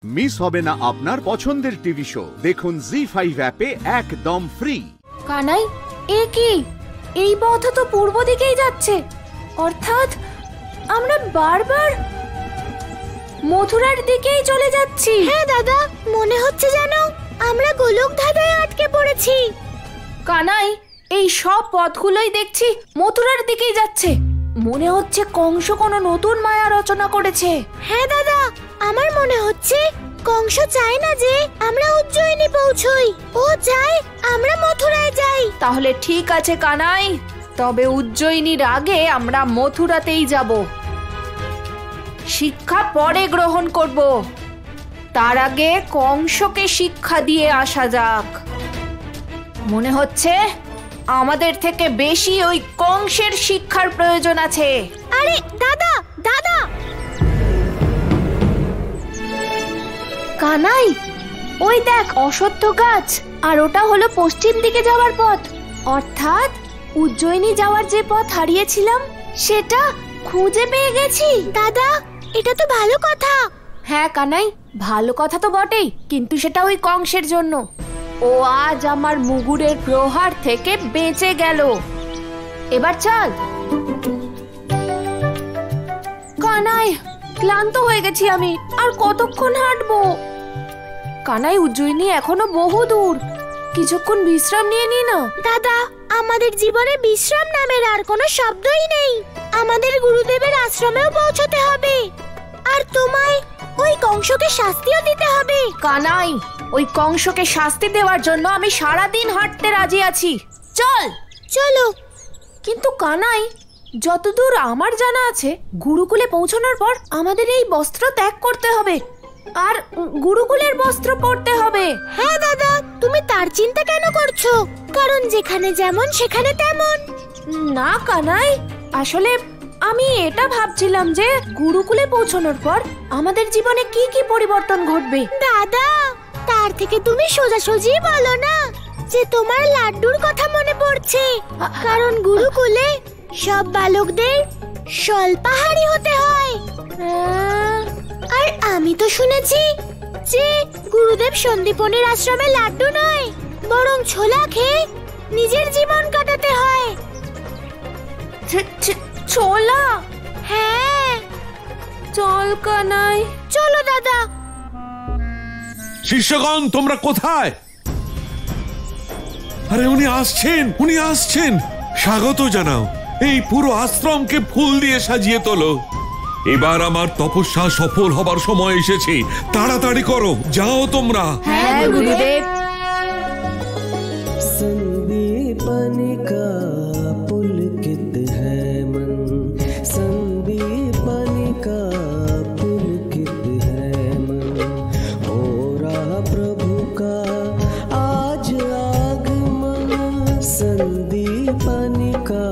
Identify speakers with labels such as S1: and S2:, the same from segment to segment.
S1: Miss হবে না আপনার পছন্দের টিভি শো। দেখুন জি5 অ্যাপে একদম ফ্রি।
S2: কানাই, এ কি? এই পথ তো পূর্ব দিকেই যাচ্ছে, অর্থাৎ আমরা বারবার মথুরার দিকেই চলে যাচ্ছি।
S3: হ্যাঁ দাদা, মনে হচ্ছে যেন আমরা গোলক ধাঁধায় আটকে পড়েছি।
S2: কানাই, এই সব পথগুলোই দেখছি মথুরার দিকেই যাচ্ছে। মনে হচ্ছে কংস কোনো নতুন মায়া রচনা করেছে।
S3: হ্যাঁ দাদা, আমার মনে হচ্ছে কংস চায় না যে আমরা উজ্জয়িনী পৌঁছই। ও চায় আমরা মথুরায় যাই।
S2: তাহলে ঠিক আছে কানাই, তবে উজ্জয়িনীর আগে আমরা মথুরাতেই যাব। শিক্ষা পরে গ্রহণ করব, তার আগে কংসকে শিক্ষা দিয়ে আসা যাক। মনে হচ্ছে আমাদের থেকে বেশি ওই কংসের শিক্ষার প্রয়োজন আছে।
S3: আরে দাদা দাদা,
S2: কানাই, ওই দেখ অশ্বত্থ গাছ, আর ওটা হলো পশ্চিম দিকে যাওয়ার পথ। অর্থাৎ উজ্জয়িনী যাওয়ার যে পথ হারিয়েছিলাম সেটা খুঁজে পেয়ে গেছি।
S3: দাদা, এটা তো ভালো কথা।
S2: হ্যাঁ কানাই, ভালো কথা তো বটেই, কিন্তু সেটা ওই কংসের জন্য। ও আজ আমার মুগুরের প্রহার থেকে বেঁচে গেল। এবার চল। কানাই, ক্লান্ত হয়ে গেছি আমি, আর কতক্ষণ হাঁটবো? কানাই, উজ্জয়িনী এখনো বহু দূর, কিছুক্ষণ বিশ্রাম নিয়ে নি না।
S3: দাদা, আমাদের জীবনে বিশ্রাম নামের আর কোনো শব্দই নেই। আমাদের গুরুদেবের আশ্রমেও পৌঁছতে হবে, আর তোমায় ওই কংসকে শাস্তিও দিতে হবে।
S2: কানাই, ওই কংসকে শাস্তি দেওয়ার জন্য আমি সারাদিন হাঁটতে রাজি আছি। চল।
S3: চলো।
S2: কিন্তু কানাই, যতদূর আমার জানা আছে, গুরুকুলে পৌঁছানোর পর আমাদের এই বস্ত্র ত্যাগ করতে হবে, আর গুরুকুলের বস্ত্র পরতে হবে।
S3: হ্যাঁ দাদা, তুমি তার চিন্তা কেন করছো? কারণ যেখানে যেমন সেখানে তেমন।
S2: না কানাই, আসলে আমি এটা ভাবছিলাম যে গুরুকুলে পৌঁছানোর পর আমাদের জীবনে কি কি পরিবর্তন ঘটবে।
S3: দাদা, তার থেকে তুমি সোজাসুজি বলো না যে তোমার লাড্ডুর কথা মনে পড়ছে। কারণ গুরুকুলে সব বালকদের স্বল্পাহারী হতে হয়। আর আমি তো শুনেছি যে গুরুদেব সন্দীপনের আশ্রমে লাড্ডু নয়, বরং ছোলা খেয়ে নিজের জীবন কাটাতে হয়।
S2: ছোলা?
S3: হ্যাঁ।
S2: চল কানাই।
S3: চলো দাদা।
S4: শিষ্যগণ, তোমরা কোথায়? আরে উনি আসছেন। স্বাগত জানাও। এই পুরো আশ্রমকে ফুল দিয়ে সাজিয়ে তোলো। এবার আমার তপস্যা সফল হবার সময় এসেছে। তাড়াতাড়ি করো, যাও তোমরা।
S2: হ্যাঁ গুরুদেব।
S5: संदीपन का पुलकित है मन, संदीपन का पुलकित है मन, हो रहा प्रभु का आज आगमन, संदीपन का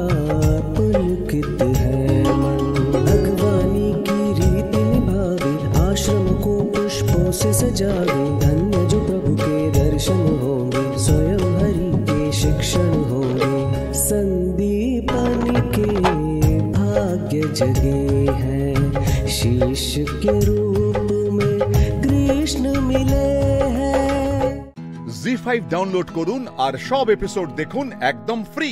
S5: पुलकित है मन, भगवानी की रीति निभावे, आश्रम को पुष्पों से सजावे, धन्य जो प्रभु के दर्शन होंगे, स्वयं हरि के शिक्षण होंगे, संदीपन के भाग्य जगे हैं, शीश के रूप में कृष्ण मिले हैं।
S1: জি5 ডাউনলোড করুন আর সব এপিসোড দেখুন একদম ফ্রি।